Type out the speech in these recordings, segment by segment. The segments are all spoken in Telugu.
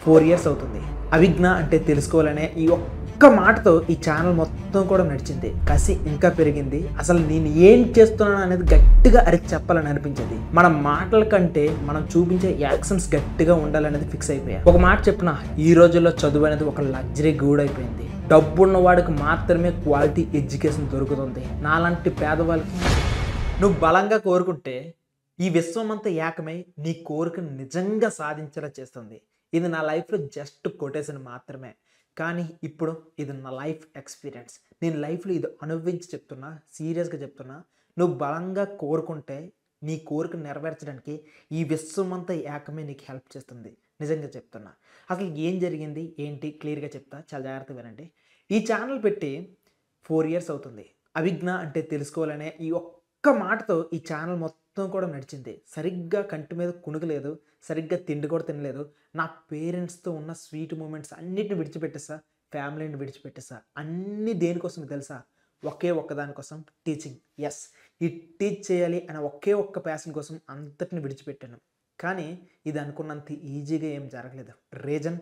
4 ఇయర్స్ అవుతుంది. అవిజ్ఞ అంటే తెలుసుకోవాలనే ఈ ఒక్క మాటతో ఈ ఛానల్ మొత్తం కూడా నడిచింది. కసి ఇంకా పెరిగింది. అసలు నేను ఏం చేస్తున్నాను అనేది గట్టిగా అరిచి చెప్పాలని అనిపించింది. మన మాటల కంటే మనం చూపించే యాక్షన్స్ గట్టిగా ఉండాలనేది ఫిక్స్ అయిపోయా. ఒక మాట చెప్పిన, ఈ రోజుల్లో చదువు అనేది ఒక లగ్జరీ గూడైపోయింది. డబ్బున్న వాడికి మాత్రమే క్వాలిటీ ఎడ్యుకేషన్ దొరుకుతుంది. నాలాంటి పేదవాళ్ళకి నువ్వు బలంగా కోరుకుంటే ఈ విశ్వమంతా ఏకమై నీ కోరికను నిజంగా సాధించేలా చేస్తుంది. ఇది నా లైఫ్లో జస్ట్ కొటేషన్ మాత్రమే, కానీ ఇప్పుడు ఇది నా లైఫ్ ఎక్స్పీరియన్స్. నేను లైఫ్లో ఇది అనుభవించి చెప్తున్నా, సీరియస్గా చెప్తున్నా. నువ్వు బలంగా కోరుకుంటే నీ కోరిక నెరవేర్చడానికి ఈ విశ్వమంతా ఏకమే నీకు హెల్ప్ చేస్తుంది. నిజంగా చెప్తున్నా. అసలు ఏం జరిగింది ఏంటి క్లియర్గా చెప్తా, చాలా జాగ్రత్తగా వినండి. ఈ ఛానల్ పెట్టి 4 ఇయర్స్ అవుతుంది. అవిజ్ఞ అంటే తెలుసుకోవాలనే ఈ ఒక్క మాటతో ఈ ఛానల్ మొత్తం కూడా నడిచింది. సరిగ్గా కంటి మీద కునుకలేదు, సరిగ్గా తిండి కూడా తినలేదు. నా పేరెంట్స్తో ఉన్న స్వీట్ మూమెంట్స్ అన్నిటిని విడిచిపెట్టేసా, ఫ్యామిలీని విడిచిపెట్టేసా. అన్నీ దేనికోసం తెలుసా? ఒకే ఒక్కదానికోసం, టీచింగ్. ఎస్, ఈ టీచ్ చేయాలి అనే ఒకే ఒక్క ప్యాషన్ కోసం అంతటిని విడిచిపెట్టాను. కానీ ఇది అనుకున్నంత ఈజీగా ఏం జరగలేదు. Reason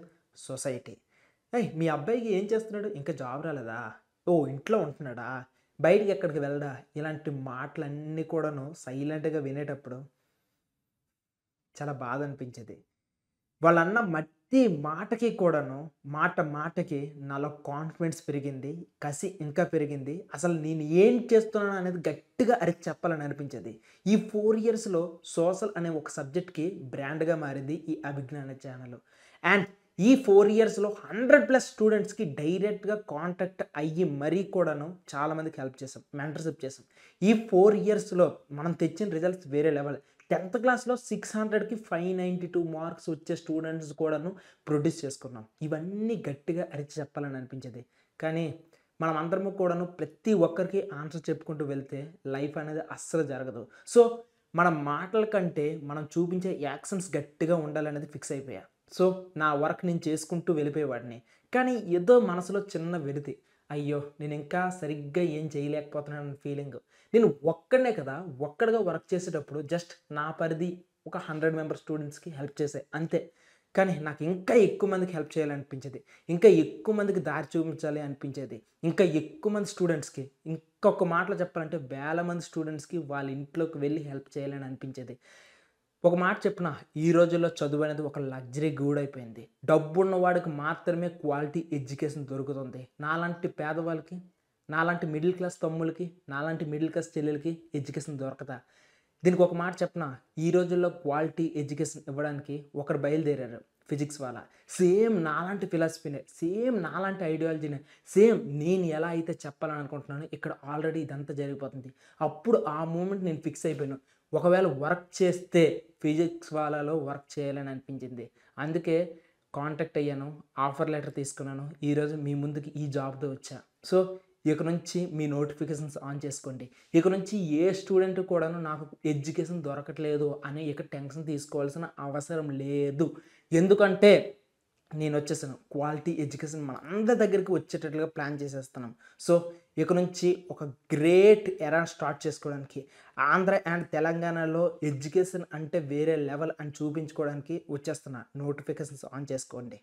society. మీ అబ్బాయికి ఏం చేస్తున్నాడు? ఇంకా జాబ్ రాలేదా? ఓ ఇంట్లో ఉంటున్నాడా? బయటికి ఎక్కడికి వెళ్ళడా? ఇలాంటి మాటలన్నీ కూడాను సైలెంట్గా వినేటప్పుడు చాలా బాధ అనిపించేది. వాళ్ళన్న ప్రతి మాటకి కూడాను మాటకి నాలో కాన్ఫిడెన్స్ పెరిగింది, కసి ఇంకా పెరిగింది. అసలు నేను ఏం చేస్తున్నాను అనేది గట్టిగా అరిచి చెప్పాలని అనిపించేది. ఈ 4 ఇయర్స్లో సోషల్ అనే ఒక సబ్జెక్ట్కి బ్రాండ్గా మారింది ఈ అభిజ్ఞ అనే ఛానల్. అండ్ ఈ 4 ఇయర్స్లో 100+ స్టూడెంట్స్కి డైరెక్ట్గా కాంటాక్ట్ అయ్యి మరీ కూడాను చాలామందికి హెల్ప్ చేసాం, మెంటర్షిప్ చేసాం. ఈ 4 ఇయర్స్లో మనం తెచ్చిన రిజల్ట్స్ వేరే లెవెల్. 10th క్లాస్లో 600కి 592 మార్క్స్ వచ్చే స్టూడెంట్స్ కూడాను ప్రొడ్యూస్ చేసుకున్నాం. ఇవన్నీ గట్టిగా అరిచి చెప్పాలని అనిపించేది. కానీ మనం అందరము కూడాను ప్రతి ఒక్కరికి ఆన్సర్ చెప్పుకుంటూ వెళ్తే లైఫ్ అనేది అస్సలు జరగదు. సో మన మాటల కంటే మనం చూపించే యాక్షన్స్ గట్టిగా ఉండాలనేది ఫిక్స్ అయిపోయా. సో నా వర్క్ నేను చేసుకుంటూ వెళ్ళిపోయేవాడిని. కానీ ఏదో మనసులో చిన్న వెలితి, అయ్యో నేను ఇంకా సరిగ్గా ఏం చేయలేకపోతున్నాను ఫీలింగ్. నేను ఒక్కడనే కదా, ఒక్కడిగా వర్క్ చేసేటప్పుడు జస్ట్ నా పరిధి ఒక 100 మెంబర్ స్టూడెంట్స్కి హెల్ప్ చేసే అంతే. కానీ నాకు ఇంకా ఎక్కువ మందికి హెల్ప్ చేయాలనిపించేది, ఇంకా ఎక్కువ మందికి దారి చూపించాలి అనిపించేది, ఇంకా ఎక్కువ మంది స్టూడెంట్స్కి, ఇంకొక మాటలో చెప్పాలంటే వేల మంది స్టూడెంట్స్కి వాళ్ళ ఇంట్లోకి వెళ్ళి హెల్ప్ చేయాలని అనిపించేది. ఒక మాట చెప్పిన, ఈ రోజుల్లో చదువు అనేది ఒక లగ్జరీ గూడైపోయింది. డబ్బున్న వాడికి మాత్రమే క్వాలిటీ ఎడ్యుకేషన్ దొరుకుతుంది. నాలాంటి పేదవాళ్ళకి, నాలాంటి మిడిల్ క్లాస్ తమ్ముళ్ళకి, నాలాంటి మిడిల్ క్లాస్ చెల్లెలకి ఎడ్యుకేషన్ దొరకదా? దీనికి ఒక మాట చెప్పిన, ఈ రోజుల్లో క్వాలిటీ ఎడ్యుకేషన్ ఇవ్వడానికి ఒకరు బయలుదేరారు, ఫిజిక్స్ వాళ్ళ. సేమ్ నాలాంటి ఫిలాసఫీనే, సేమ్ నాలాంటి ఐడియాలజీనే, సేమ్ నేను ఎలా అయితే చెప్పాలని అనుకుంటున్నానో ఇక్కడ ఆల్రెడీ ఇదంతా జరిగిపోతుంది. అప్పుడు ఆ మూమెంట్ నేను ఫిక్స్ అయిపోయాను, ఒకవేళ వర్క్ చేస్తే ఫిజిక్స్ వాళ్ళలో వర్క్ చేయాలని అనిపించింది. అందుకే కాంటాక్ట్ అయ్యాను, ఆఫర్ లెటర్ తీసుకున్నాను. ఈరోజు మీ ముందుకి ఈ జాబ్తో వచ్చా. సో ఇక నుంచి మీ నోటిఫికేషన్స్ ఆన్ చేసుకోండి. ఇక నుంచి ఏ స్టూడెంట్ కూడాను నాకు ఎడ్యుకేషన్ దొరకట్లేదు అని ఇక టెన్షన్ తీసుకోవాల్సిన అవసరం లేదు. ఎందుకంటే నేను వచ్చేసాను, క్వాలిటీ ఎడ్యుకేషన్ మన అందరి దగ్గరికి వచ్చేటట్లుగా ప్లాన్ చేసేస్తున్నాం. సో ఇక నుంచి ఒక గ్రేట్ ఎరా స్టార్ట్ చేసుకోవడానికి, ఆంధ్ర అండ్ తెలంగాణలో ఎడ్యుకేషన్ అంటే వేరే లెవెల్ అని చూపించుకోవడానికి వచ్చేస్తున్నా. నోటిఫికేషన్స్ ఆన్ చేసుకోండి.